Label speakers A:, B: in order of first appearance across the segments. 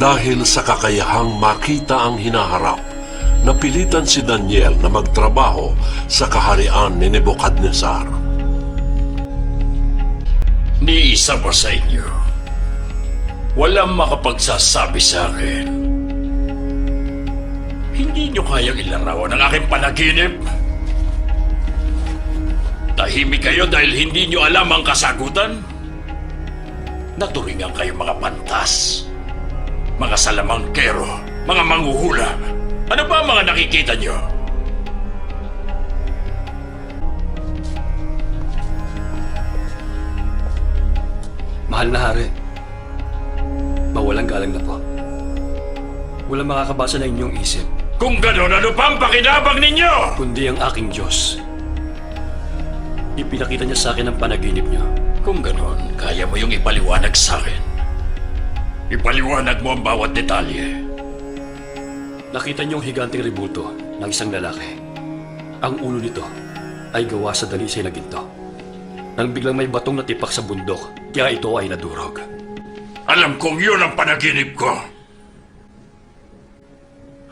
A: Dahil sa kakayahang makita ang hinaharap, napilitan si Daniel na magtrabaho sa kaharian ni Nebukadnezar.
B: Ni isa pa sa inyo, walang makapagsasabi sa akin. Hindi nyo kayang ilarawan ang aking panaginip? Tahimik kayo dahil hindi nyo alam ang kasagutan? Naturingan kayo mga pantas, mga salamangkero, mga manghuhula. Ano ba ang mga nakikita nyo?
C: Mahal na hari, mawalang galang na po. Walang makakabasa na inyong isip,
B: Kung gano'n, ano pa ang pakinabang ninyo?
C: kundi ang aking Diyos. Ipinakita niya sa akin ang panaginip niyo.
B: Kung gano'n, kaya mo yung ipaliwanag sa akin. Ipaliwanag mo ang bawat detalye.
C: Nakita niyo ang higanting rebulto ng isang lalaki. Ang ulo nito ay gawa sa dalisay na ginto. Nang biglang may batong natipak sa bundok, kaya ito ay nadurog.
B: Alam kong yun ang panaginip ko.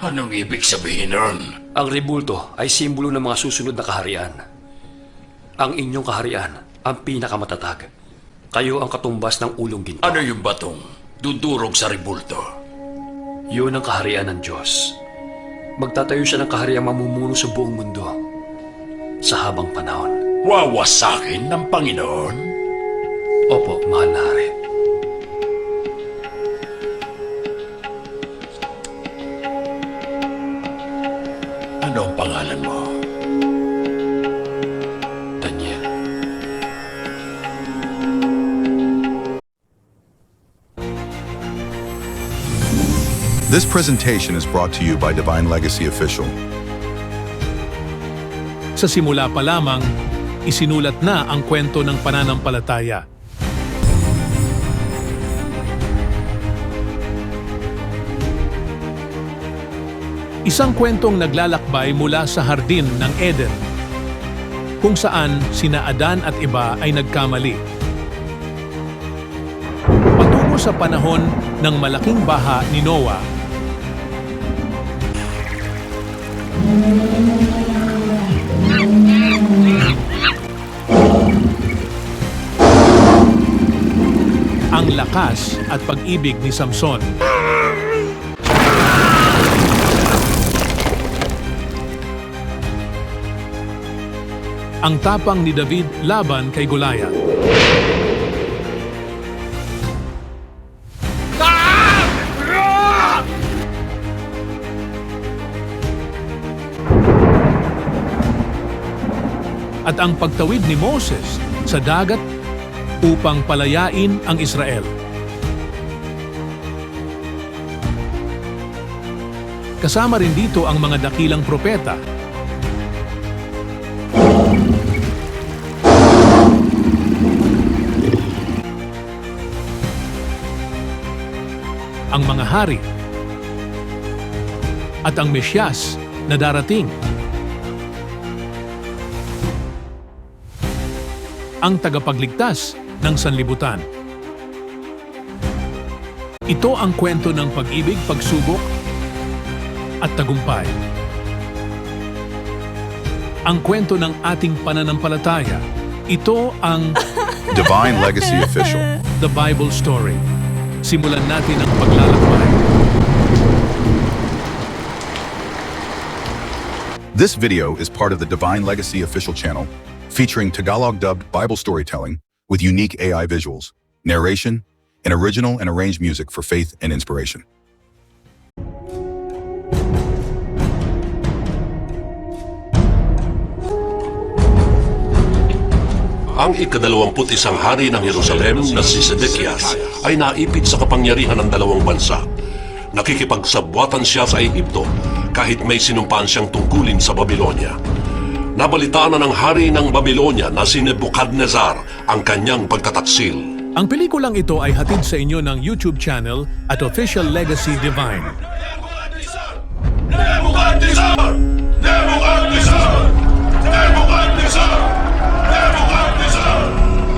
B: Anong ibig sabihin nun?
C: Ang rebulto ay simbolo ng mga susunod na kaharian. Ang inyong kaharian ang pinakamatatag. Kayo ang katumbas ng ulong ginto.
B: Ano yung batong dudurog sa rebulto?
C: Yun ang kaharian ng Diyos. Magtatayo siya ng kahariang mamumuno sa buong mundo sa habang panahon.
B: Wawasakin ng Panginoon?
C: Opo, mahal na hari.
B: Ano ang pangalan mo?
C: Daniel.
D: This presentation is brought to you by Divine Legacy Official.
E: Sa simula pa lamang, isinulat na ang kwento ng pananampalataya. Isang kwentong naglalakbay mula sa hardin ng Eden, kung saan sina Adan at iba ay nagkamali. Patungo sa panahon ng malaking baha ni Noah, ang lakas at pag-ibig ni Samson. Ang tapang ni David laban kay Goliath. At ang pagtawid ni Moses sa dagat upang palayain ang Israel. Kasama rin dito ang mga dakilang propeta. Ang mga hari at ang Mesyas na darating. Ang tagapagligtas ng sanlibutan. Ito ang kwento ng pag-ibig, pagsubok at tagumpay. Ang kwento ng ating pananampalataya. Ito ang
D: Divine Legacy Official.
E: The Bible Story. Simulan natin ang paglalakbay.
D: This video is part of the Divine Legacy Official channel, featuring Tagalog-dubbed Bible storytelling with unique AI visuals, narration, and original and arranged music for faith and inspiration.
A: Ang ika-21 hari ng Jerusalem na si Sedekias ay naipit sa kapangyarihan ng dalawang bansa. Nakikipagsabwatan siya sa Ehipto kahit may sinumpaan siyang tungkulin sa Babylonia. Nabalitaan na ng hari ng Babylonia na si Nebukadnezar ang kanyang pagtataksil.
E: Ang pelikulang ito ay hatid sa inyo ng YouTube channel at Official Legacy Divine.
B: Nebukadnezar! Nebukadnezar! Nebukadnezar! Nebukadnezar! Nebukadnezar!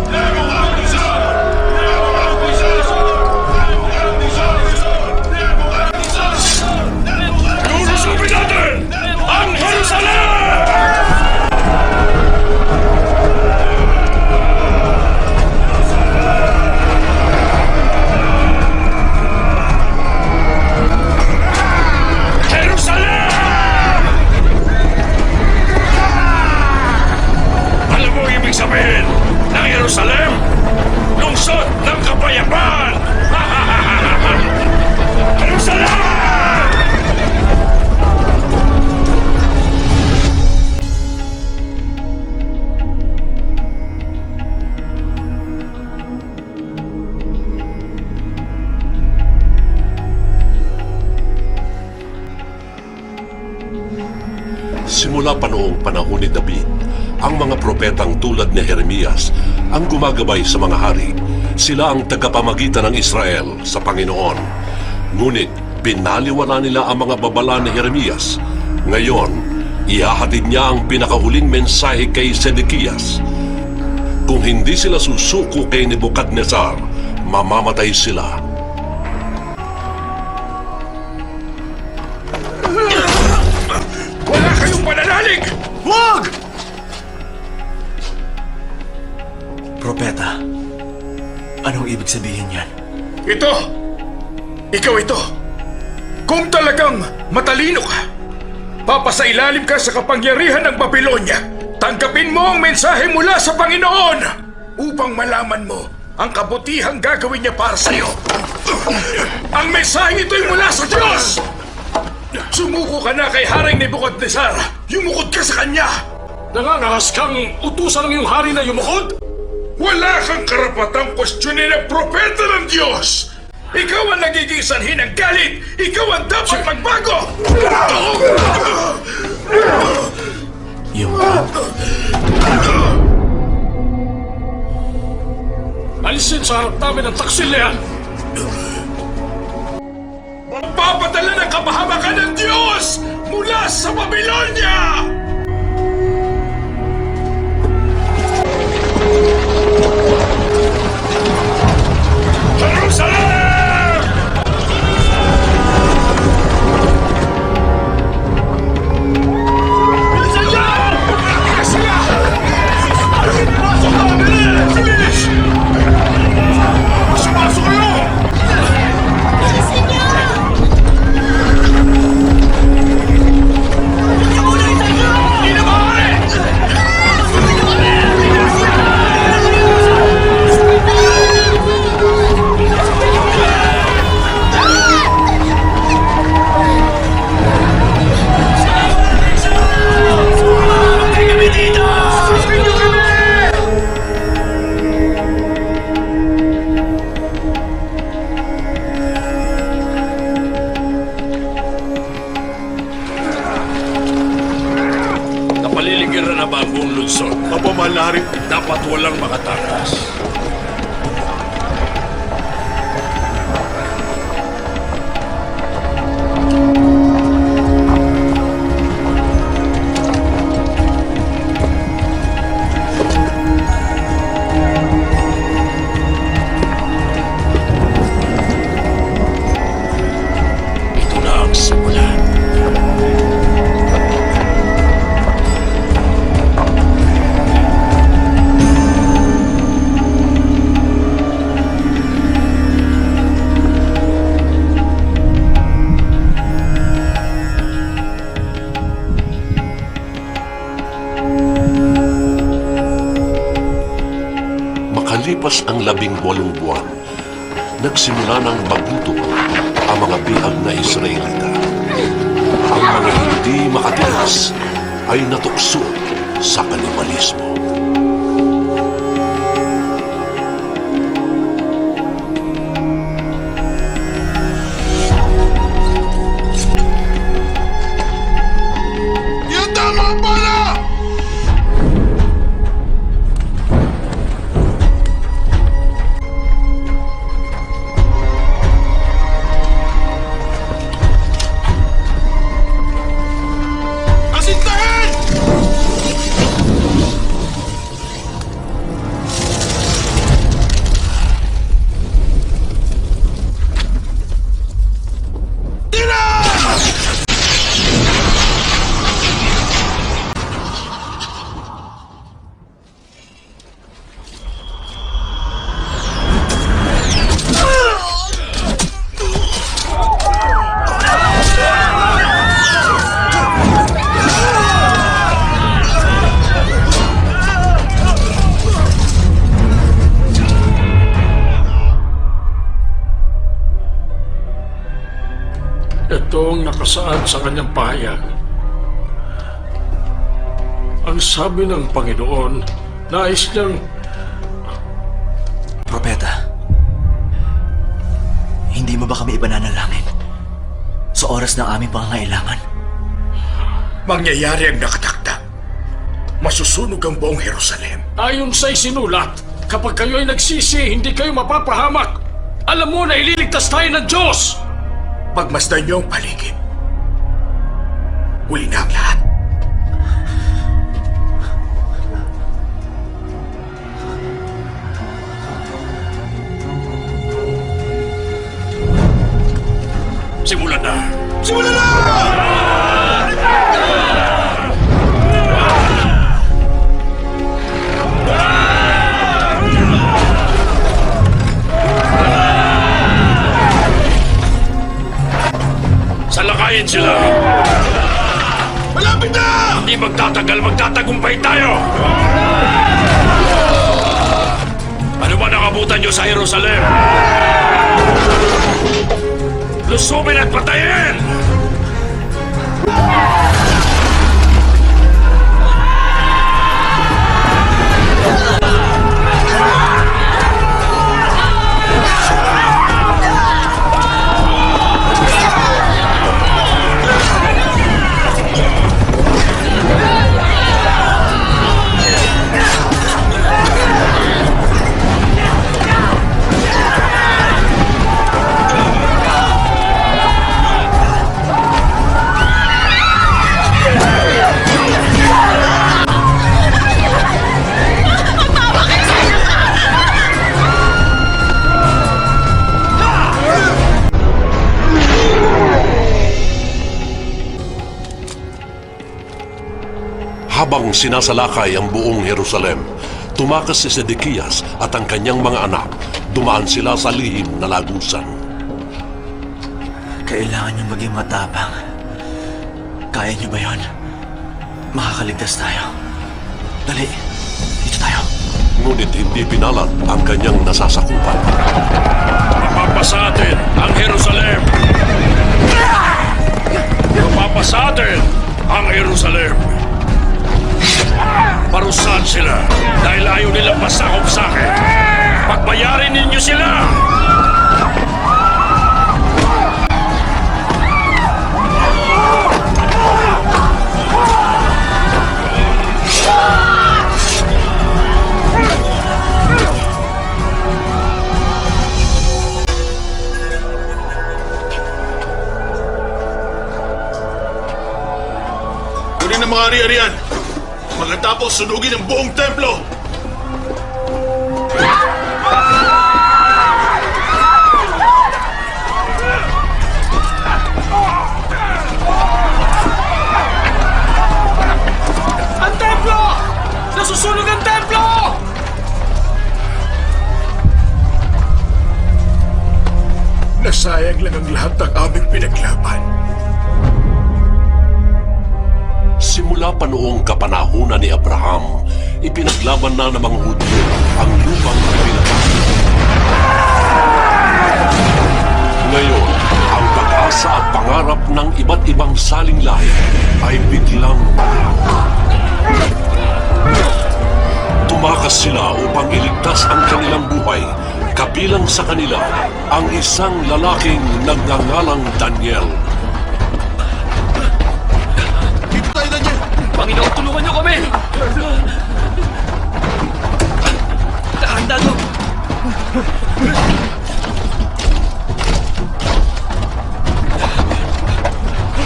B: Nebukadnezar! Nebukadnezar!
A: Simula pa noong panahon ni David, ang mga propetang tulad ni Jeremias ang gumagabay sa mga hari. Sila ang tagapamagitan ng Israel sa Panginoon. Ngunit pinaliwala nila ang mga babala ni Jeremias. Ngayon, ihahatid niya ang pinakahuling mensahe kay Sedekias. Kung hindi sila susuko kay Nebukadnezar, mamamatay sila.
B: Wala kayong pananalig!
F: Huwag! Propeta, anong ibig sabihin yan?
B: Ito! Ikaw ito! Kung talagang matalino ka, papasailalim ka sa kapangyarihan ng Babylonia. Tanggapin mo ang mensahe mula sa Panginoon upang malaman mo ang kabutihang gagawin niya para sa iyo. Ang mensahe ito'y mula sa Diyos! Sumuko ka na kay Haring Nebukadnezar! Yumukod ka sa kanya!
C: Nangangahas kang utusan ng iyong hari na yumukod?
B: Wala kang karapatang kwestiyonin ang propeta ng Diyos! Ikaw ang nagiging sanhi ng galit! Ikaw ang dapat magbago!
F: Yumukod?
C: Alisin sa harap namin ang taksil na yan!
B: Magpapadala ng kapahamakan ng Diyos mula sa Babylonia! Jerusalem! Bilisan niyo! Sila! Pasok na! Bilis! Bilis! Pasok kayo! Napaliligiran na ba ang buong lungsod?
F: Opo, mahal na hari.
B: Dapat walang makatakas. Ito na ang simula.
A: Makalipas ang 18 buwan, nagsimula ng magutom ang mga bihag na Israelita. Ang mga hindi makatiis ay natukso sa kanibalismo.
B: Yan tama pala! Kasintahan!
C: Ito ang nakasaad sa kanyang pahayag. Ang sabi ng Panginoon, nais niyang
F: Propeta, hindi mo ba kami ipananalangin sa oras ng aming pangangailangan?
B: mangyayari ang nakatakda. Masusunog ang buong Jerusalem.
G: Ayon sa isinulat, kapag kayo ay nagsisi, hindi kayo mapapahamak. Alam mo na ililigtas tayo ng Diyos!
B: Pagmasdan niyo ang paligid. Huli na ang lahat.
C: Simulan na! Salakayin sila!
F: Malapit na!
C: Hindi magtatagal, magtatagumpay tayo! Ano ba nakabutan nyo sa Jerusalem? Lusubin at patayin!
A: Habang sinasalakay ang buong Jerusalem, tumakas si Sedekias at ang kanyang mga anak. Dumaan sila sa lihim na lagusan.
F: Kailangan niyong maging matapang. Kaya niyo ba yon? Makakaligtas tayo. Dali, dito tayo.
A: Ngunit hindi pinalat ang kanyang nasasakupan.
C: Mapapasa atin ang Jerusalem! Mapapasa atin ang Jerusalem! Parusahan sila dahil ayaw nilang pasakop sa akin. Pagbayarin ninyo sila!
F: Kunin ang mga ari-arian. Pagkatapos sunugin ang buong templo.
G: Ang templo! Nasusunog ang templo!
B: Nasayang lang ang lahat ng aming pinaglaban.
A: Simula pa noong kapanahunan ni Abraham, ipinaglaban na ng mga Hudyo ang lupang pinaglaban. Ngayon, ang pag-asa at pangarap ng iba't ibang saling lahi ay biglang tumakas sila upang iligtas ang kanilang buhay. Kabilang sa kanila ang isang lalaking nagngangalang Daniel.
F: Dito tayo, Daniel.
C: Panginoon, tulungan niyo kami! Handa to!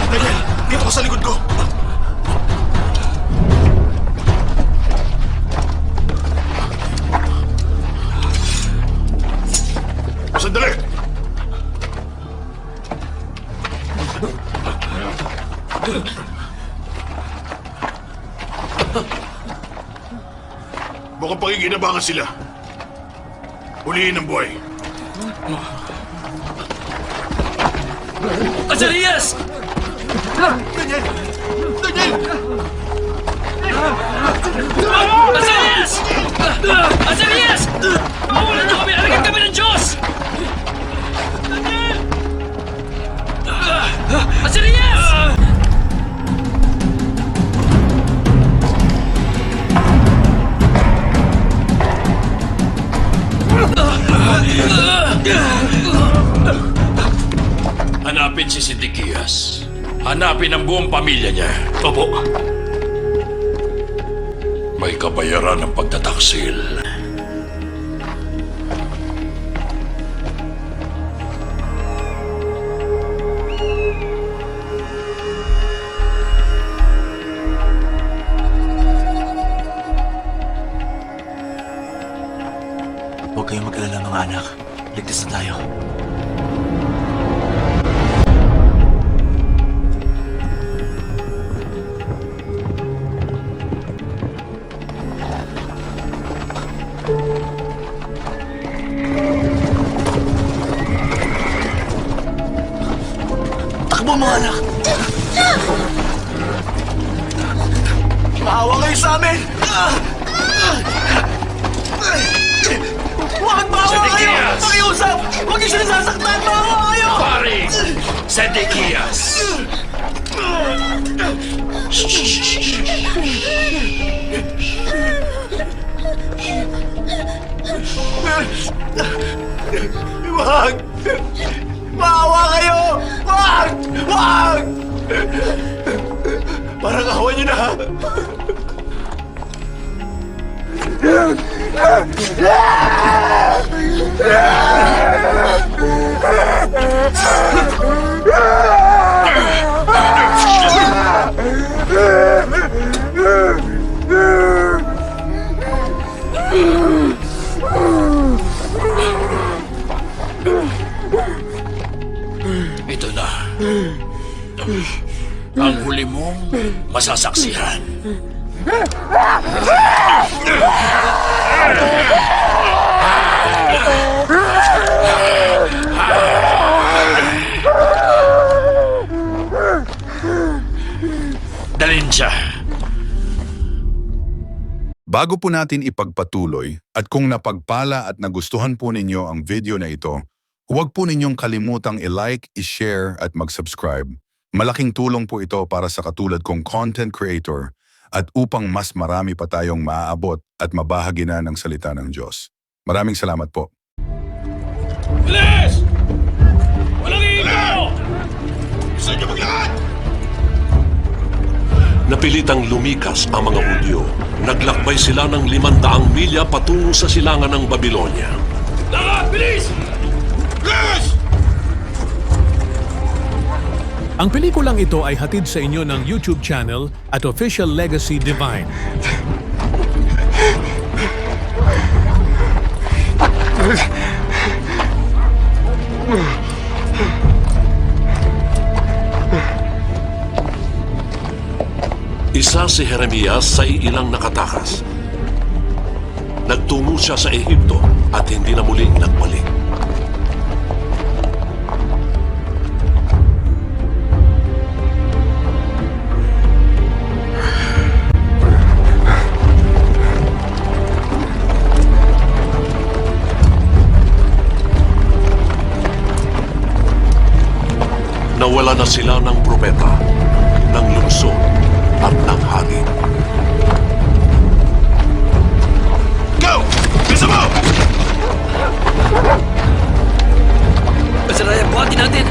F: Daniel, dito ka sa likod ko. Sandali! Mukhang pagiginabangan sila. Huliin ang buhay.
C: Azarias!
F: Daniel! Daniel!
C: Azarias! Azarias! Mawalan niyo kami! Alagad kami ng Diyos! Azarias! Hanapin si Sedekias.
G: Hanapin ang buong pamilya niya.
C: Opo.
G: May kabayaran ng pagtataksil.
F: Huwag kayong mag-alala mga anak. Ligtas na tayo. Takbo mga anak! Maawa kayo sa amin! Huwag maawa kayo!
G: Zedekias!
F: Pakiusap! Huwag niyo siya nasasaktan! Maawa kayo!
G: Pari Zedekias!
F: Huwag! Maawa kayo! Huwag! Huwag! Parang awan niyo na!
G: Ito na. Ang huli mong masasaksihan. Dalhin siya.
D: Bago po natin ipagpatuloy at kung napagpala at nagustuhan po ninyo ang video na ito, huwag po ninyong kalimutang i-like, i-share at mag-subscribe. Malaking tulong po ito para sa katulad kong content creator at upang mas marami pa tayong maaabot at mabahagi na ng salita ng Diyos. Maraming salamat po.
G: Bilis! Walang ikaw! Gusto niyo maglakad?
A: Napilitang lumikas ang mga Hudyo. Naglakbay sila ng 500 milya patungo sa silangan ng Babylonia.
G: Lakad! Bilis! Bilis!
E: Ang pelikulang ito ay hatid sa inyo ng YouTube channel at Official Legacy Divine.
A: Isa si Jeremias sa ilang nakatakas. Nagtungo siya sa Ehipto at hindi na muling nagbalik. Nawala na sila ng propeta, ng lungsod at ng hari.
G: Go! Bisa mo!
C: Pasaraya, buhatin natin!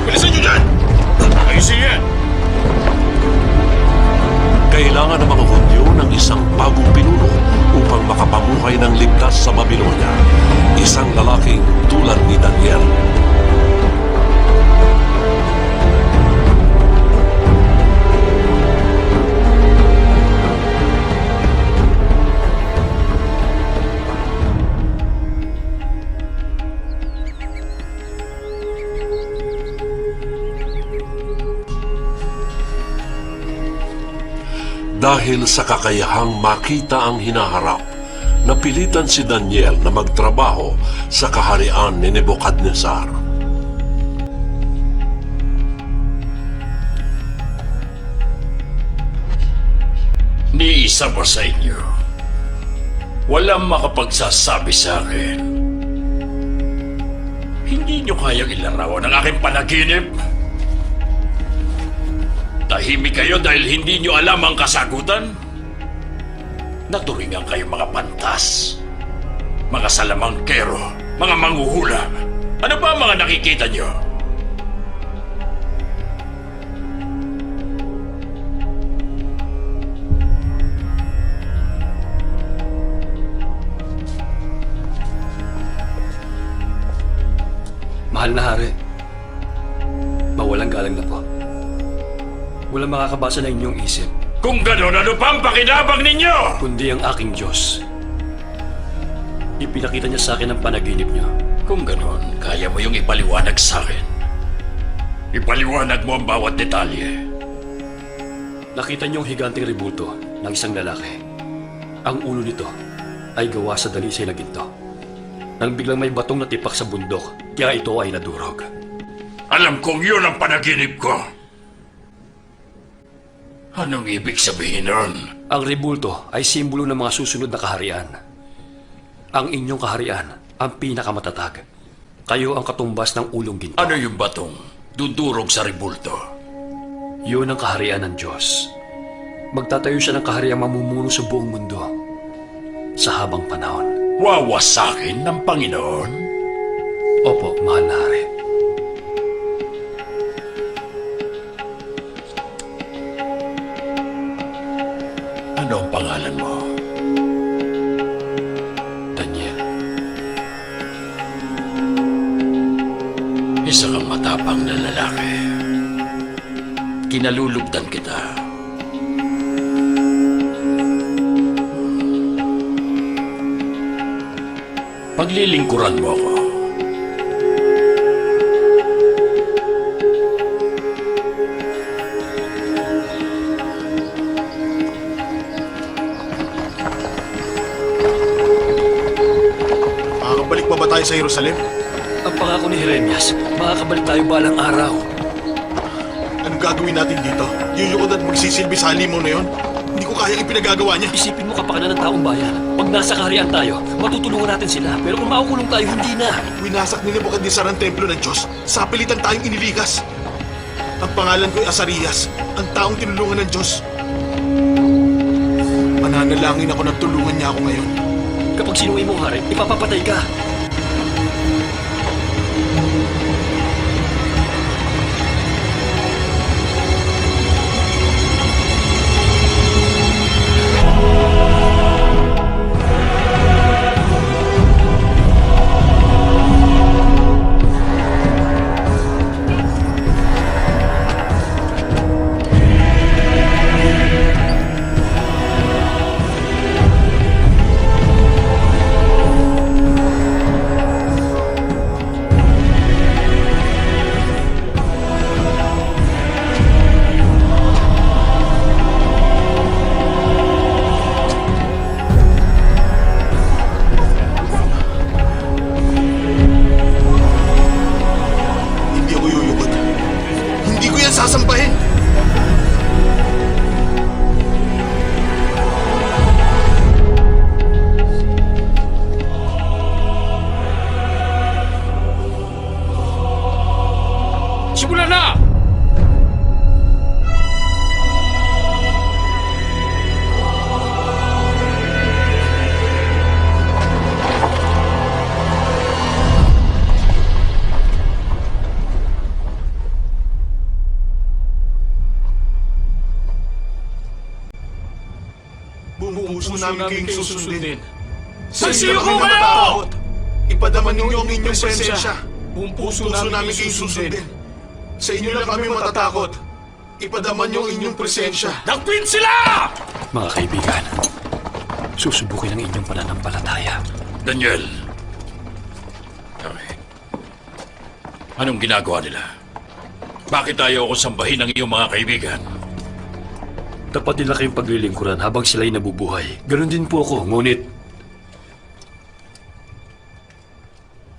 G: Bilisan niyo dyan! Ayusin yan!
A: Kailangan ng mga Hudyo ng isang bagong pinuno upang makapamuhay ng ligtas sa Babylonia. Isang lalaking tulad ni Daniel. Dahil sa kakayahang makita ang hinaharap, napilitan si Daniel na magtrabaho sa kaharian ni Nebuchadnezzar.
G: Ni isa pa sa inyo, walang makapagsasabi sa akin. Hindi niyo kayang ilarawan ang aking panaginip. Tahimik kayo dahil hindi niyo alam ang kasagutan? Naturingan kayo mga pantas, mga salamangkero, mga manghuhula. Ano ba ang mga nakikita niyo?
C: Mahal na hari, mawalang galang na po. Walang makakabasa ng inyong isip,
B: Kung ganon, ano pang pakinabang ninyo?
C: kundi ang aking Diyos. Ipinakita niya sa akin ang panaginip niyo.
G: Kung ganon, kaya mo yung ipaliwanag sa akin. Ipaliwanag mo ang bawat detalye.
C: Nakita niyong higanting rebulto ng isang lalaki. Ang ulo nito ay gawa sa dalisay na ginto. Nang biglang may batong natipak sa bundok, kaya ito ay nadurog.
G: Alam kong yun ang panaginip ko. Anong ibig sabihin nun?
C: Ang rebulto ay simbolo ng mga susunod na kaharian. Ang inyong kaharian ang pinakamatatag. Kayo ang katumbas ng ulong ginto.
G: Ano yung batong dudurog sa rebulto?
C: Yun ang kaharian ng Diyos. Magtatayo siya ng kahariang mamumuno sa buong mundo sa habang panahon.
G: Wawasakin ng Panginoon?
C: Opo, mahal na hari.
G: Ano ang pangalan mo?
C: Daniel,
G: Isa kang matapang na lalaki. Kinalulugdan kita. Paglilingkuran mo ako.
H: Makakabalik pa ba tayo sa Jerusalem?
C: ang pangako ni Jeremias, makakabalik tayo balang araw.
H: Anong gagawin natin dito? Yuyukod at magsisilbi sa halimaw na yon? Hindi ko kayang ipinagagawa niya.
C: Isipin mo kapakanan ng taong bayan. Pag nasa kaharian tayo, matutulungan natin sila. Pero kung makukulong tayo, hindi na.
H: Winasak ni Nebuchadnezzar ang templo ng Diyos. Sa pilitan tayong inilikas. Ang pangalan ko'y Asarias, ang taong tinulungan ng Diyos. Mananalangin ako na tulungan niya ako ngayon.
C: Kapag sinuwi mong hari, ipapapatay ka.
H: Hindi ako yuyukod. Hindi ko yan sasambahin.
G: Simulan na!
H: Buong puso namin kayong susundin.
G: Sa
H: inyo
G: iyo
H: kami
G: ko kayo!
H: matatakot. Ipadaman ninyo ang inyong presensya.
G: Buong
H: Puso namin kayong susundin. Sa inyo lang kami matatakot. Ipadaman niyo ang inyong presensya.
G: Dakpin sila!
C: Mga kaibigan, susubukin ang inyong pananampalataya.
G: Daniel. Okay. Anong ginagawa nila? Bakit ayaw ko sambahin ang iyong mga kaibigan?
C: Dapat nila kayong paglilingkuran habang sila'y nabubuhay. Ganon din po ako, ngunit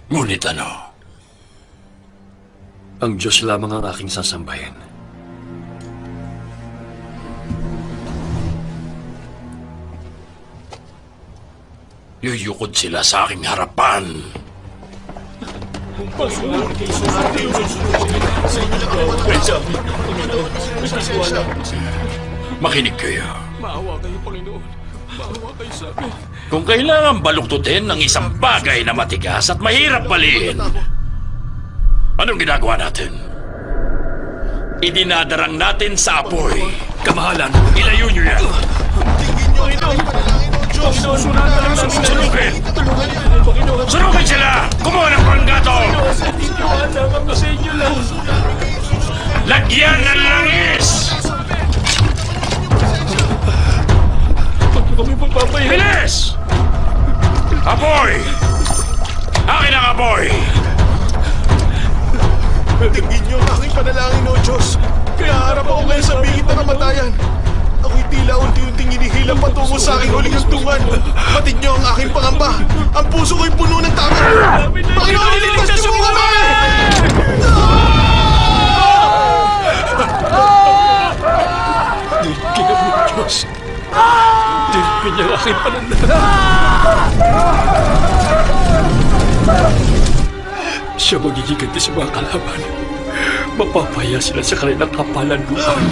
G: Ngunit ano?
C: ang Diyos lamang ang aking sasambahin.
G: Yuyukod sila sa aking harapan. Makinig kayo.
C: Maawa kayo, Panginoon. Maawa kayo sa akin.
G: Kung kailangan baluktutin ng isang bagay na matigas at mahirap balihin, anong ginagawa natin? Idinadarang natin sa apoy.
C: Kamahalan!
G: Ilayo niyo yan! Sunugin! Sunugin sila! Kumuha ng panggatong!
C: Papatayin niyo lang.
G: Lagyan ng langis!
C: Huwag niyo kami papabayaan.
G: Bilis! Apoy! Akin ang apoy!
H: Tingin niyo ang aking panalangin, O Diyos. Kinaharap ako ngayon sa bingit na kamatayan. Ako'y tila unti-unting inihilap patungo sa aking huling hagtungan. Matid niyo ang aking pangamba. Ang puso ko'y puno ng takot. Panginoon, iligtas niyo po kami!
C: Dinigin ang Diyos. Dinigin niya ang aking pananal. Siya magigiganti sa mga kalaban. Mapapaya sila sa kanilang kapalan lupan.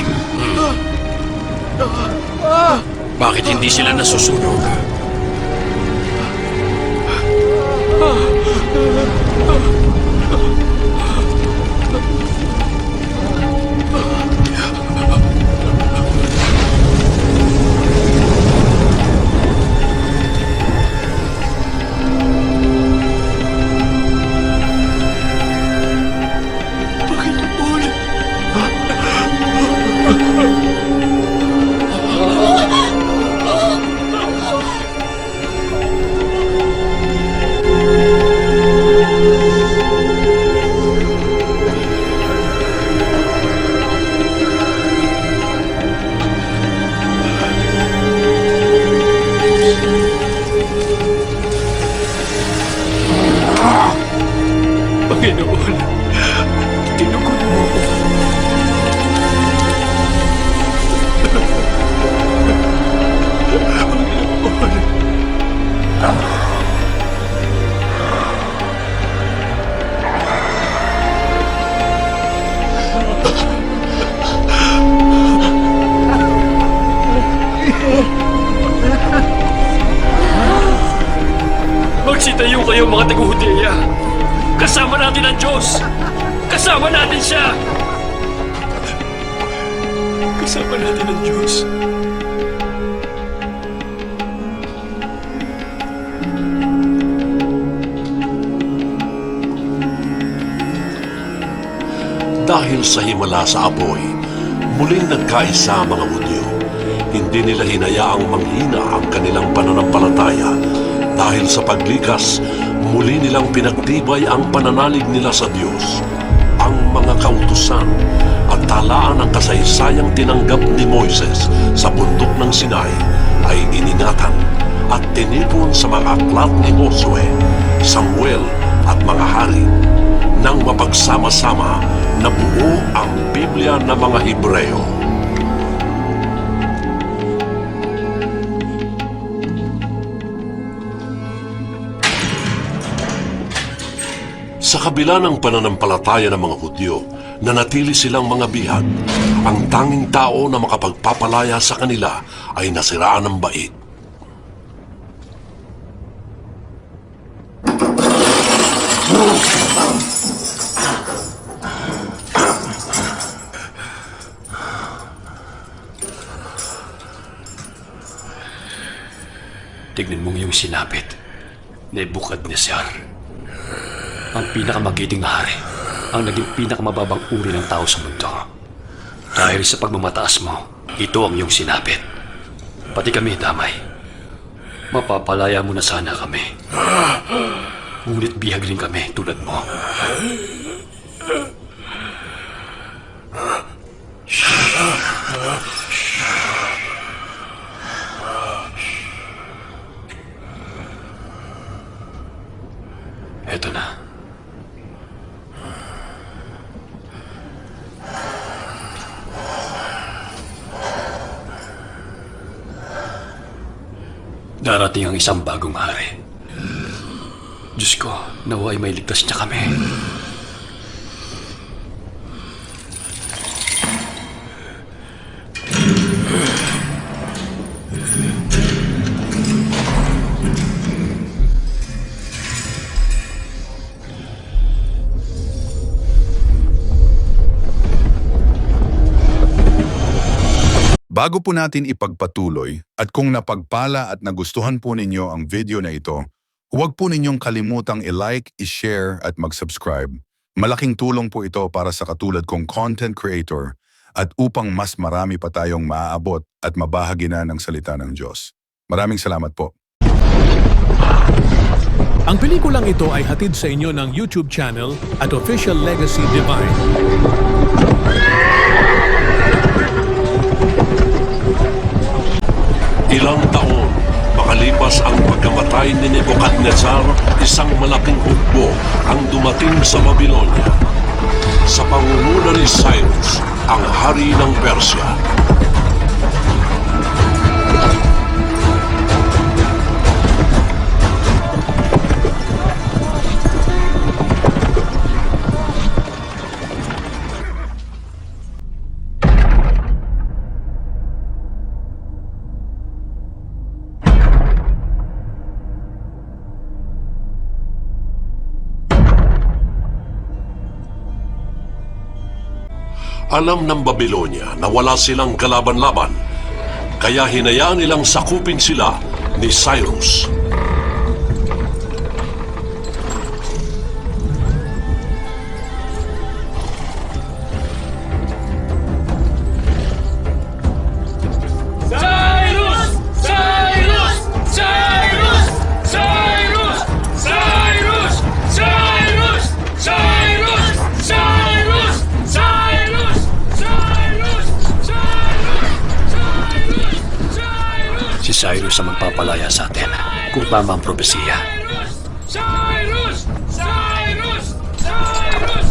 G: Bakit hindi sila nasusunog?
C: Panginoon, tinugon mo ako. Magsitayo kayo mga taga-Hudeya. Kasama natin ang Diyos! Kasama natin siya! Kasama natin ang Diyos.
A: Dahil sa himala sa apoy, muling nagkaisa ang mga Hudyo. Hindi nila hinayaang manghina ang kanilang pananampalataya. Dahil sa paglikas, muli nilang pinagtibay ang pananalig nila sa Diyos. Ang mga kautusan at talaan ng kasaysayang tinanggap ni Moises sa bundok ng Sinai ay iningatan at tinipon sa mga aklat ni Josue, Samuel at mga hari nang mapagsama-sama na buo ang Biblia ng mga Hebreo. Sa kabila ng pananampalataya ng mga Hudyo, nanatili silang mga bihag. Ang tanging tao na makapagpapalaya sa kanila ay nasiraan ng bait.
C: Tignan mo yung sinapit. Nebukadnesar. Ang pinakamagiting na hari. Ang naging pinakamababang uri ng tao sa mundo. Dahil sa pagmamataas mo, ito ang iyong sinapit. Pati kami, damay. Mapapalaya mo na sana kami. Ngunit bihag rin kami tulad mo. Eto na. Darating ang isang bagong hari. Diyos ko, naway may ligtas niya kami.
D: Bago po natin ipagpatuloy at kung napagpala at nagustuhan po ninyo ang video na ito, huwag po ninyong kalimutang i-like, i-share at mag-subscribe Malaking tulong po ito para sa katulad kong content creator at upang mas marami pa tayong maaabot at mabahagi na ng salita ng Diyos. Maraming salamat po.
E: Ang pelikulang ito ay hatid sa inyo ng YouTube channel at Official Legacy Divine.
A: Ilang taon makalipas ang pagkamatay ni Nebuchadnezzar, isang malaking hukbo ang dumating sa Babylonia. Sa pangunguna ni Cyrus, ang hari ng Persia. Alam ng Babylonia na wala silang kalaban-laban, kaya hinayaan nilang sakupin sila ni Cyrus.
C: Si Cyrus ang magpapalaya sa atin kung tama ang propesiya.
B: Cyrus! Cyrus! Cyrus!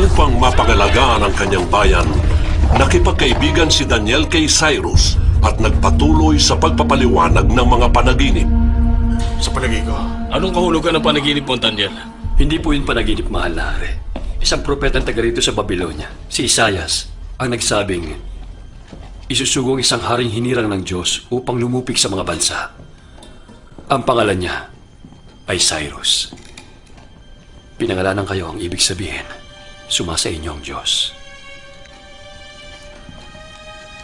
A: Upang mapangalagaan ang kanyang bayan, nakipagkaibigan si Daniel kay Cyrus at nagpatuloy sa pagpapaliwanag ng mga panaginip.
H: Sa palagay ko,
G: Anong kahulugan ng panaginip mo, Daniel?
C: Hindi po yun panaginip, mahal na hari. Isang propetang taga rito sa Babylonia, si Isaias, ang nagsabing, isusugong isang haring hinirang ng Diyos upang lumupig sa mga bansa. Ang pangalan niya ay Cyrus. Pinangalanan kayo ang ibig sabihin, sumasa inyo ang Diyos.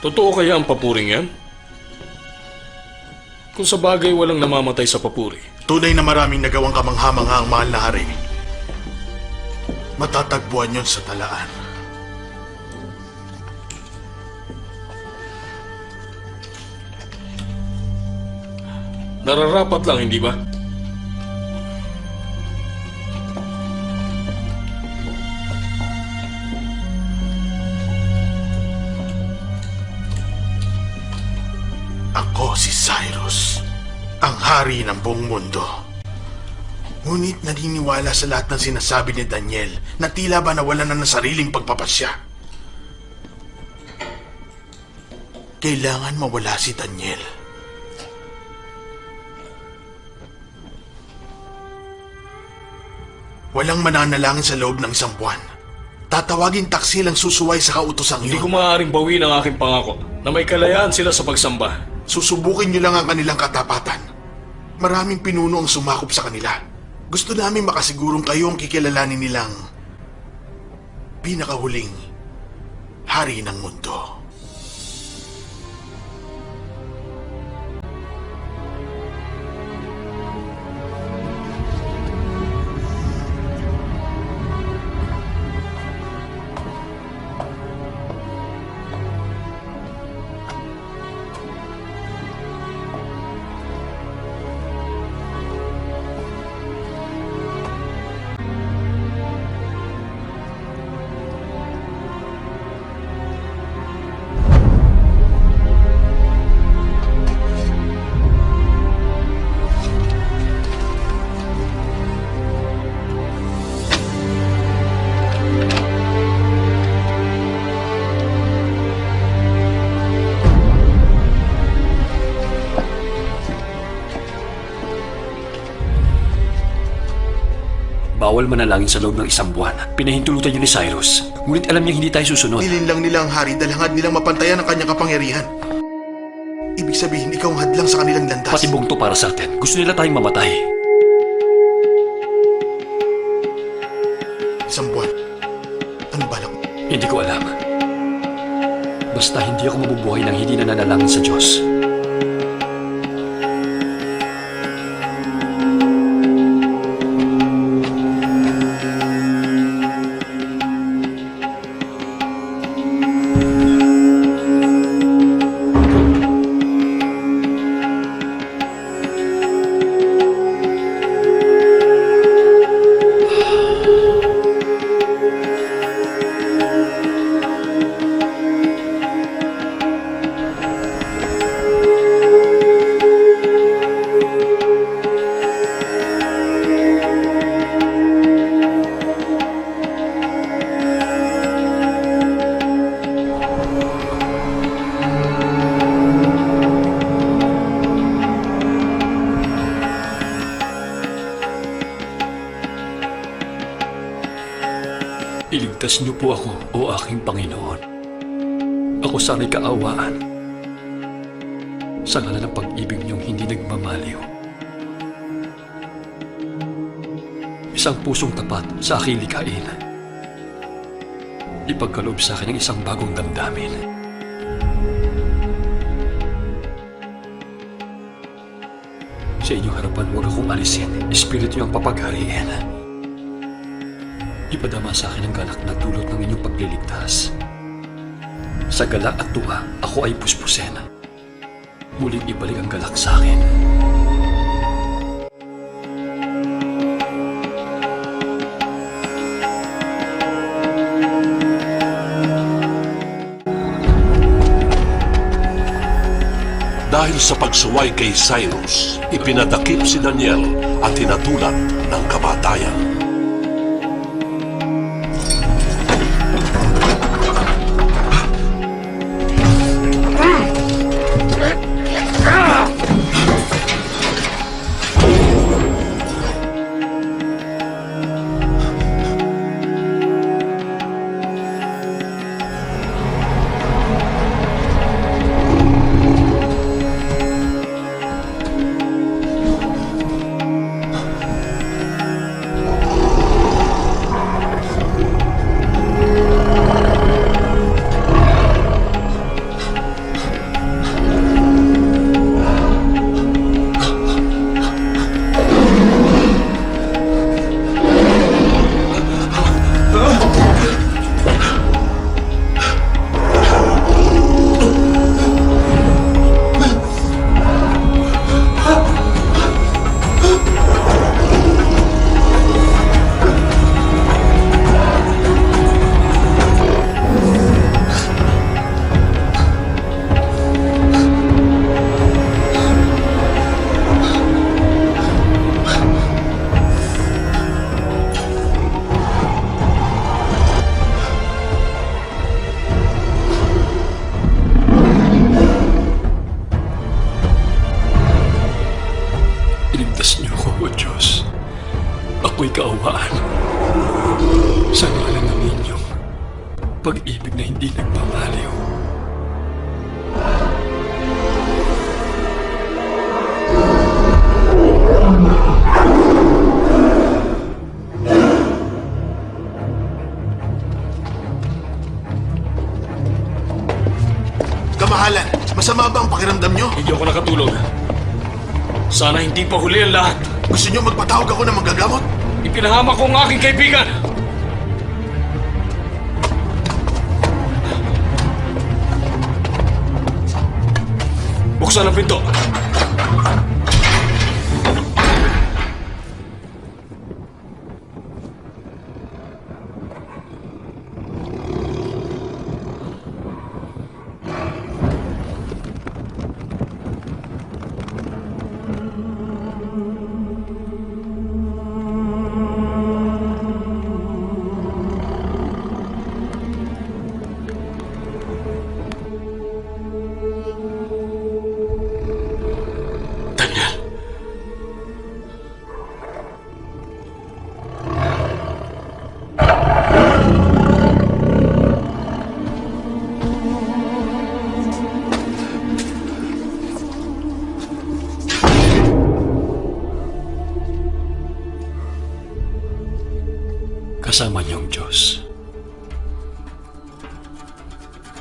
G: Totoo kaya ang papuring yan? Kung sa bagay walang namamatay sa papuri.
H: tunay na maraming nagawang kamangha-mangha ang mahal na hari. Matatagpuan yon sa talaan.
G: Nararapat lang, hindi ba?
H: Ako si Cyrus, ang hari ng buong mundo. Ngunit naniniwala sa lahat ng sinasabi ni Daniel na tila ba nawalan na ng sariling pagpapasya. Kailangan mawala si Daniel. Walang mananalangin sa loob ng isang buwan. Tatawagin taksil ang susuway sa kautosang
G: Hindi
H: iyon.
G: ko maaaring bawiin ang aking pangako na may kalayaan sila sa pagsamba.
H: Susubukin niyo lang ang kanilang katapatan. Maraming pinuno ang sumakop sa kanila. Gusto namin makasigurong kayo ang kikilalanin nilang pinakahuling hari ng mundo.
C: Bawal manalangin sa loob ng isang buwan. Pinahintulutan niyo ni Cyrus. Ngunit alam niya hindi tayo susunod.
H: Nilinlang nila ang hari dahil hangad nilang mapantayan ang kanyang kapangyarihan. Ibig sabihin, ikaw ang hadlang sa kanilang landas.
C: Patibong to para sa atin. Gusto nila tayong mamatay.
H: Isang buwan. Ano balak mo?
C: Hindi ko alam. Basta hindi ako mabubuhay nang hindi nananalangin sa Diyos. Iligtas niyo po ako, o aking Panginoon. Ako sana'y kaawaan. Sa ngalan ng pag-ibig niyong hindi nagmamaliw. Isang pusong tapat sa aking likhain. Ipagkaloob sa akin ng isang bagong damdamin. Sa inyong harapan, huwag akong alisin. Espiritu niyong papaghariin. Ipadama sa akin ang galak na dulot ng inyong pagliligtas. Sa galak at tuwa, ako ay puspusen. Muling ibalik ang galak sa akin.
A: Dahil sa pagsuway kay Cyrus, ipinadakip si Daniel at tinatulad ng kamatayan.
C: Iligtas niyo ako, O Diyos. Ako'y kaawaan. Sa ngalan ng inyong pag-ibig na hindi nagmamaliw.
H: Kamahalan, masama ba ang pakiramdam nyo?
C: Hindi ako nakatulog. Sana hindi pa huli ang lahat.
H: Gusto nyo magpatawag ako ng manggagamot?
C: Ipinahama ko ang aking kaibigan. Buksan ang pinto.
G: Daniel.
C: Kasama niyong Diyos.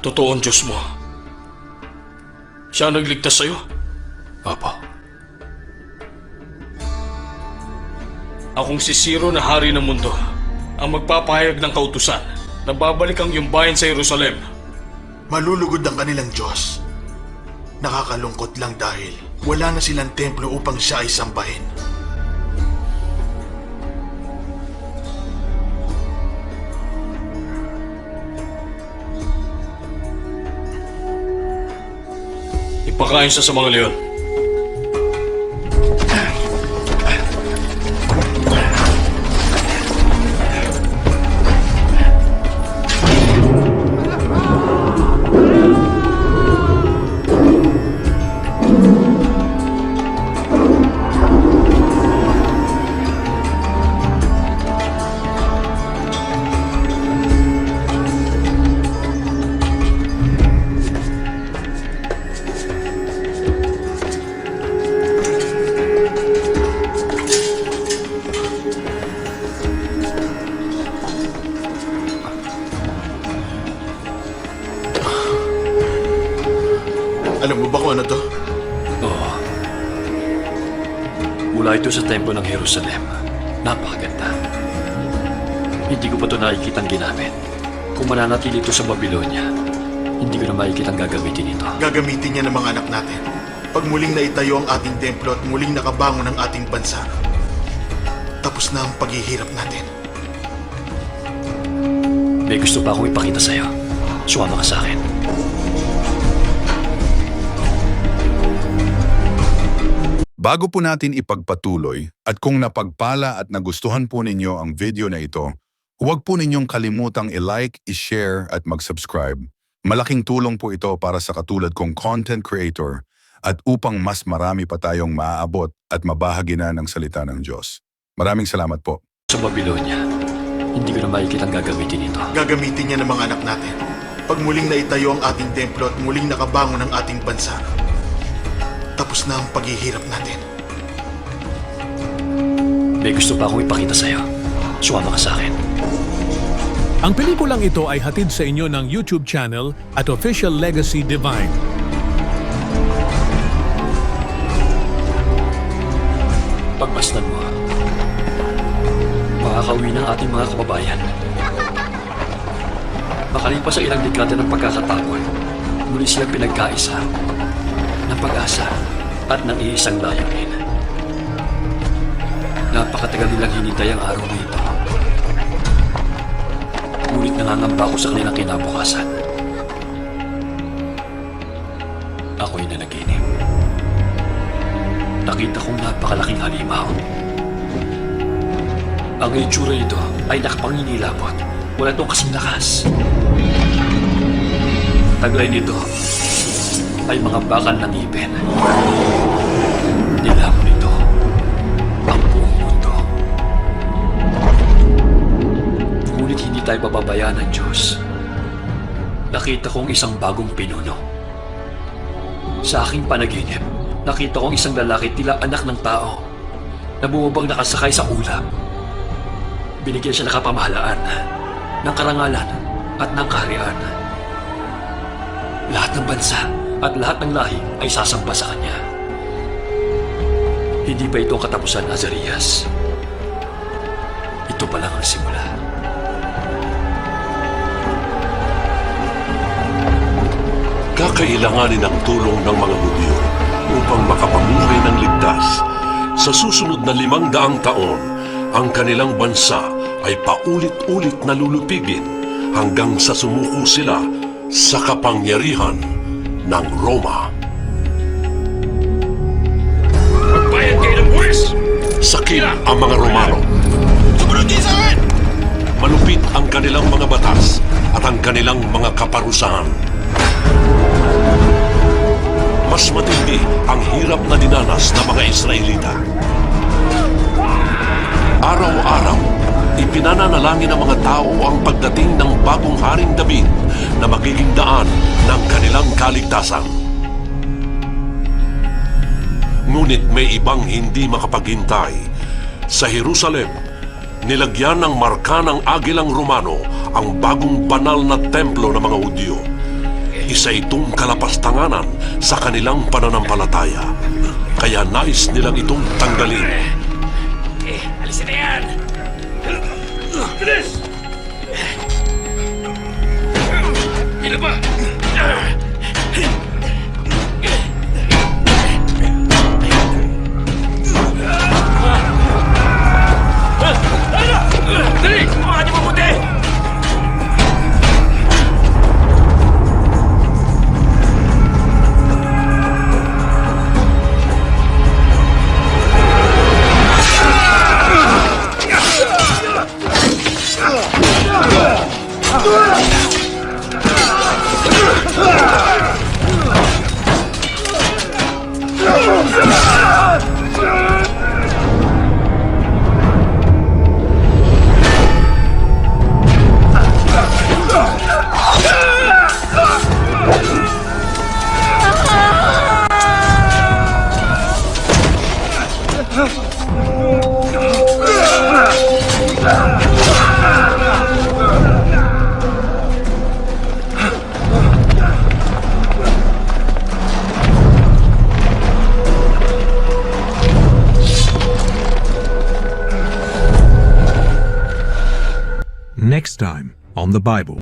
C: Totoo ang Diyos mo. Siya ang nagligtas sa'yo.
A: Apa,
C: Akong si Ciro na hari ng mundo, ang magpapahayag ng kautusan na babalik ang iyong bayan sa Jerusalem.
H: Malulugod ang kanilang Diyos. Nakakalungkot lang dahil wala na silang templo upang siya ay sambahin.
C: Ipakain siya sa mga leon.
H: Alam mo ba kung ano to?
C: Oo. Mula ito sa templo ng Jerusalem. Napakaganda. Hindi ko pa ito nakikitang ginamit. Kung mananatili ito sa Babylonia, hindi ko na makikitang gagamitin ito.
H: Gagamitin niya ng mga anak natin. Pag muling naitayo ang ating templo at muling nakabangon ang ating bansa, tapos na ang paghihirap natin.
C: May gusto pa akong ipakita sa'yo. Sumama ka sa akin.
D: Bago po natin ipagpatuloy at kung napagpala at nagustuhan po ninyo ang video na ito, huwag po ninyong kalimutang i-like, i-share at mag-subscribe. Malaking tulong po ito para sa katulad kong content creator at upang mas marami pa tayong maaabot at mabahagi na ng salita ng Diyos. Maraming salamat po.
C: Sa Babylonia, hindi ko na makikitang gagamitin ito.
H: Gagamitin niya ng mga anak natin. Pag muling naitayo ang ating templo at muling nakabangon ang ating bansa, tapos na ang paghihirap natin.
C: May gusto pa akong ipakita sa'yo. Sumama ka sa akin.
E: Ang pelikulang ito ay hatid sa inyo ng YouTube channel at Official Legacy Divine.
C: Pagmasdan mo, makakauwi ng ating mga kababayan. Makalipas sa ilang dekada ng pagkakatapon, muli silang pinagkaisa ng pag-asa at ng iisang layunin. Napakatagal nilang hinintay ang araw na ito. Ngunit nangangamba ako sa kanilang kinabukasan. Ako'y nanaginip. Nakita kong napakalaking halimaw. Ang itsura nito ay nakapanginilabot. Wala itong kasing lakas. Taglay nito ay mga bakal ng ngipin. Nilamon nito ang buong mundo. Ngunit hindi tayo pababayaan ng Diyos. Nakita kong isang bagong pinuno. Sa aking panaginip, nakita kong isang lalaki tila anak ng tao na bumabang nakasakay sa ulap. Binigyan siya ng kapamahalaan, ng karangalan at ng kaharian. Lahat ng bansa at lahat ng lahi ay sasamba sa kanya. Hindi pa ito ang katapusan, Azarias. Ito pa lang ang simula.
A: kakailanganin ang tulong ng mga Hudyo upang makapamuhay ng ligtas. Sa susunod na 500 taon, ang kanilang bansa ay paulit-ulit na lulupigin hanggang sa sumuko sila sa kapangyarihan ng Roma.
B: Magbayad kayo ng buwis!
A: Sakit ang mga Romano.
B: Sumunod din sa akin!
A: Malupit ang kanilang mga batas at ang kanilang mga kaparusahan. Mas matindi ang hirap na dinanas ng mga Israelita. Araw-araw, ipinananalangin ng mga tao ang pagdating ng bagong Haring David na magiging daan ng kanilang kaligtasan. Ngunit may ibang hindi makapaghintay. Sa Jerusalem, nilagyan ng marka ng Agilang Romano ang bagong banal na templo ng mga Hudyo. isa itong kalapastanganan sa kanilang pananampalataya. Kaya nais nilang itong tanggalin.
C: Alisin na yan! Bilis! Ilan ba? Dali! Mga di mabuti!
I: Next time on the Bible.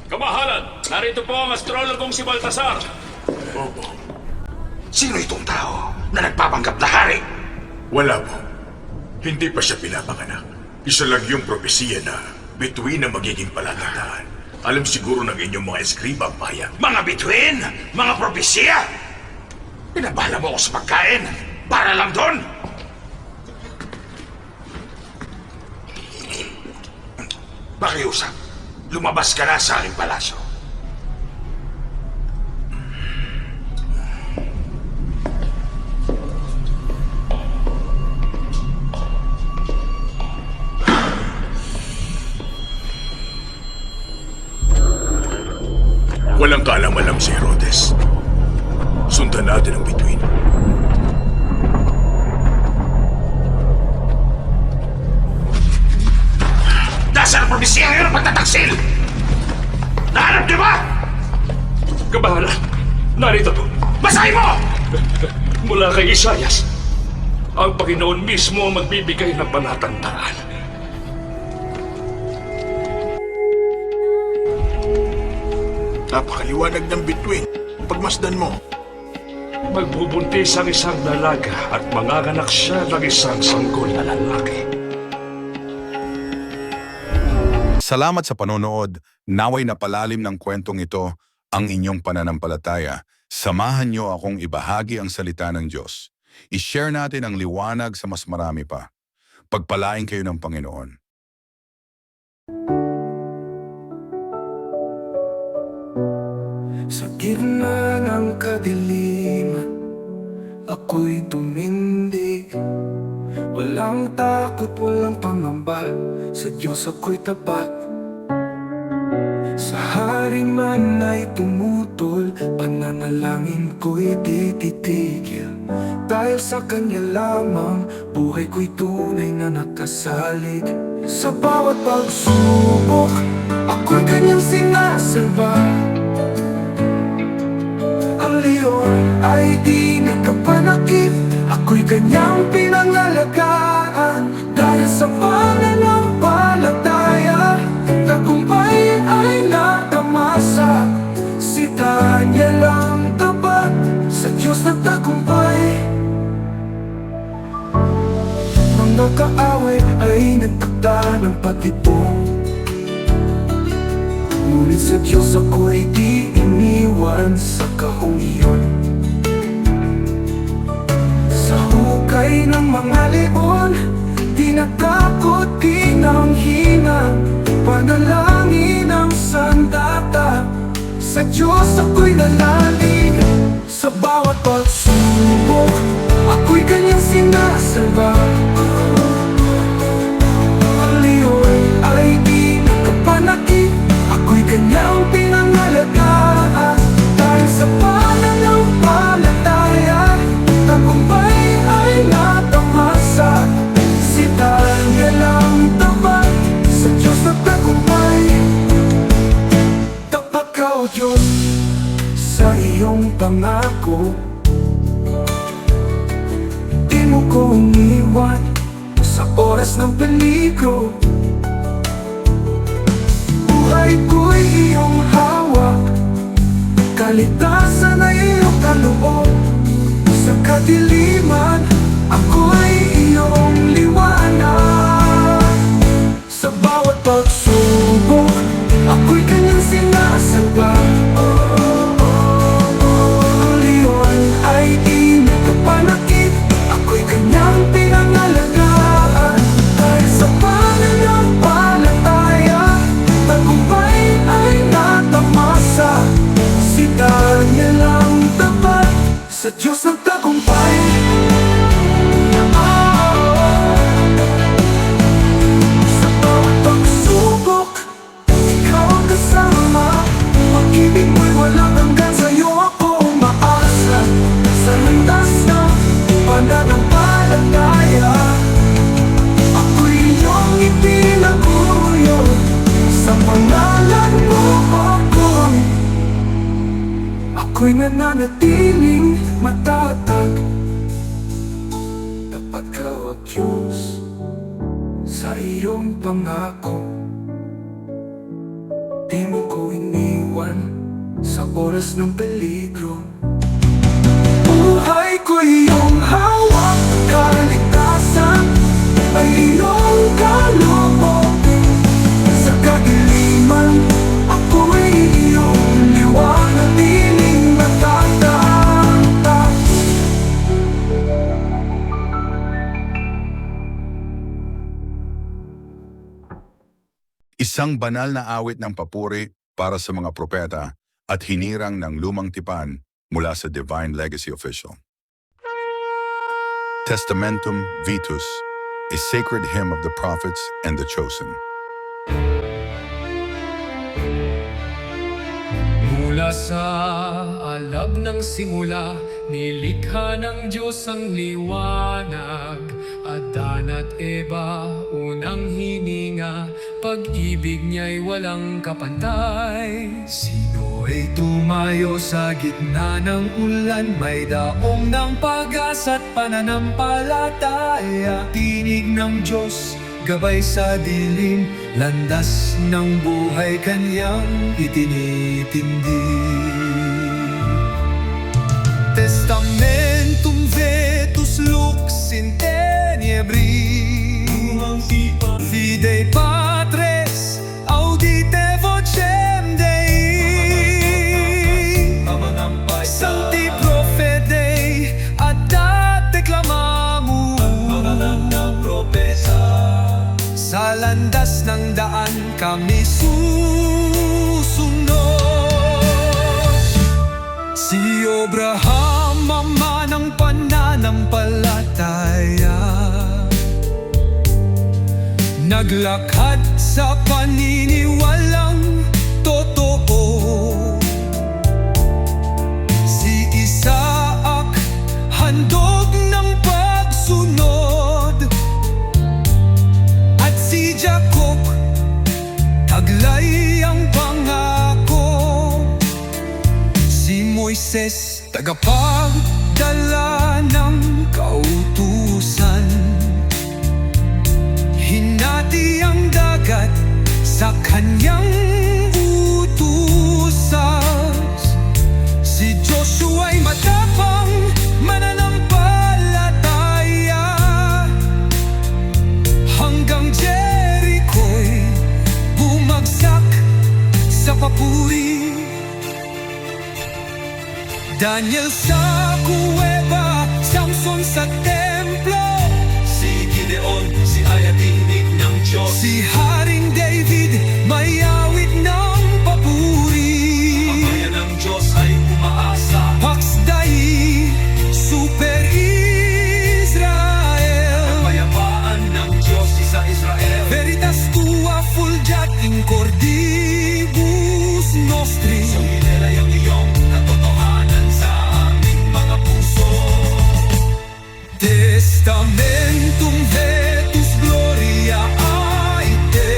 G: Kamahalan, narito po ang astrologong si Baltasar.
B: Sino itong tao na nagpapanggap na hari? Wala po. Hindi pa siya pinapanganak. Isa lang yung propesiya na bituin ang magiging palatandaan. Alam siguro ng inyong mga eskriba ang bayan.
J: Mga bituin? Mga propesya? Pinabala mo ako sa pagkain para lang doon? Pakiusap, lumabas ka na sa aking palasyo.
B: Walang kaalam-alam si Herodes. Sundan natin ang bituin.
J: Nasaan ang propesya ngayon ang pagtataksil? Nahanap niyo ba?
C: Kabahala, narito po.
J: Basahin mo!
C: Mula kay Isayas, ang Panginoon mismo ang magbibigay ng palatandaan.
H: Napakaliwanag ng bituin. Pagmasdan mo.
C: Magbubuntis ang isang dalaga at manganganak siya ng isang sanggol na lalaki.
D: Salamat sa panonood. Naway napalalim ng kwentong ito ang inyong pananampalataya. Samahan niyo akong ibahagi ang salita ng Diyos. I-share natin ang liwanag sa mas marami pa. Pagpalain kayo ng Panginoon.
K: Sa gitna ng kadiliman, ako'y tumindig. Walang takot, walang pangamba, sa Diyos ako'y tapat. Sa haring man ay tumutol, pananalangin ko'y di titigil. Dahil sa Kanya lamang, buhay ko'y tunay na nakasalig. Sa bawat pagsubok, ako'y Kanyang sinasamba. Ang leon ay di nagkapanakit, ako'y Kanyang pinangalagaan. Dahil sa pananampalataya, tagumpay ay natamasa. Sitahan niya lang tapat, sa Diyos nagtagumpay. Mga kaaway ay nagtakda ng patitong, ngunit sa Diyos ako'y di iniwan sa kahong iyon. Sa hukay ng mga leon, di natakot, di nanghina. Panalangin ang sandata, sa Diyos ako'y nalalig. Sa bawat pagsubok, ako'y Kanyang sinasalba. Ang leon ay di nagkapanakit, ako'y Kanyang pinangalagaan. Dahil sa pananampalataya, tagumpay ay natamasa. Sitahan niya lang tapat, sa Diyos nagtagumpay. Diyos sa iyong pangako. Di mo ko iniwan sa oras ng peligro. Buhay ko'y iyong hawak, kaligtasan ay iyong kaloob. Sa kadiliman, ako'y iyong liwanag. Sa bawat pagsubok, ako'y kanyang sinasamba. Leon ay di nagkapanakit, ako'y kanyang pinangalagaan. Dahil sa pananampalataya, tagumpay ay natamasa. Si Daniel ang tapat sa Diyos ng tagumpay. Sa bawat pagsubok, ikaw ang kasama. Pag-ibig mo'y walang hanggan, sa'yo ako umaasa. Sa landas ng pananampalataya, ako'y iyong ipinaguyo. Sa pangalan mo ako'y nananatiling matatag. Dapat ka wakyus sa iyong pangako. Di mo ko iniwan sa oras ng peligro. Buhay ko iyong hawak, kaligtasan ay iyong kaloob. Sa kadiliman, ako'y iyong liwanag.
D: Isang banal na awit ng papuri para sa mga propeta at hinirang ng lumang tipan mula sa Divine Legacy Official. Testamentum Vitus, a sacred hymn of the prophets and the chosen.
K: Mula sa alab ng simula, nilikha ng Diyos ang liwanag. Adan at Eva, unang hininga, pag-ibig niya'y walang kapantay. Sino ay tumayo sa gitna ng ulan, may daong ng pag-asa at pananampalataya. Tinig ng Diyos, gabay sa dilim, landas ng buhay kanyang itinitindi. Testamentum Vetus Lux in Tenebri, Fidei Patres, audite vocem Dei, Sancti Profetei, ad declamamus. Sa landas ng daan kami susunod. Si Abraham, ama ng pananampalataya, naglakad sa paniniwalang totoo. Si Isaac, handog ng pagsunod, at si Jacob, taglay ang pangako. Si Moises, tagapagdala ng kautusan, hinati ang dagat sa kanyang utusas. Si Joshua'y matapang mananampalataya, hanggang Jericho'y bumagsak sa papuri. Daniel sa kuweba, Samson sa templo, si Gideon, si Ayatinig ng Diyos, si Haring David, may awit ng papuri. Ang bayan ng Diyos ay umaasa. Paxdai, Super Israel, kapayapaan ng Diyos sa Israel. Veritas tua fulgiat in cordibus nostri, sumilelay ang iyong katotohanan sa aming mga puso. Testamentum Vetus Gloria Aite,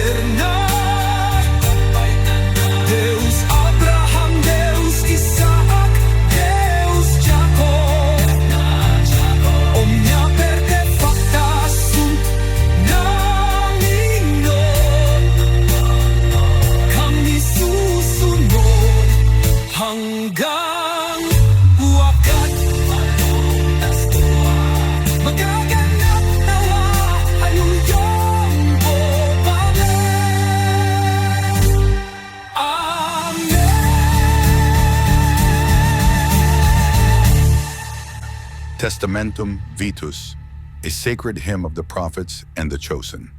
D: Testamentum Vitus, a sacred hymn of the prophets and the chosen.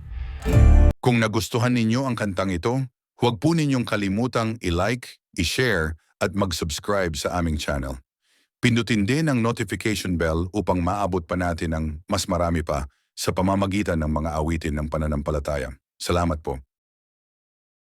D: Kung nagustuhan ninyo ang kantang ito, huwag po ninyong kalimutang i-like, i-share at mag-subscribe sa aming channel. Pindutin din ang notification bell upang maabot pa natin ng mas marami pa sa pamamagitan ng mga awitin ng pananampalataya. Salamat po.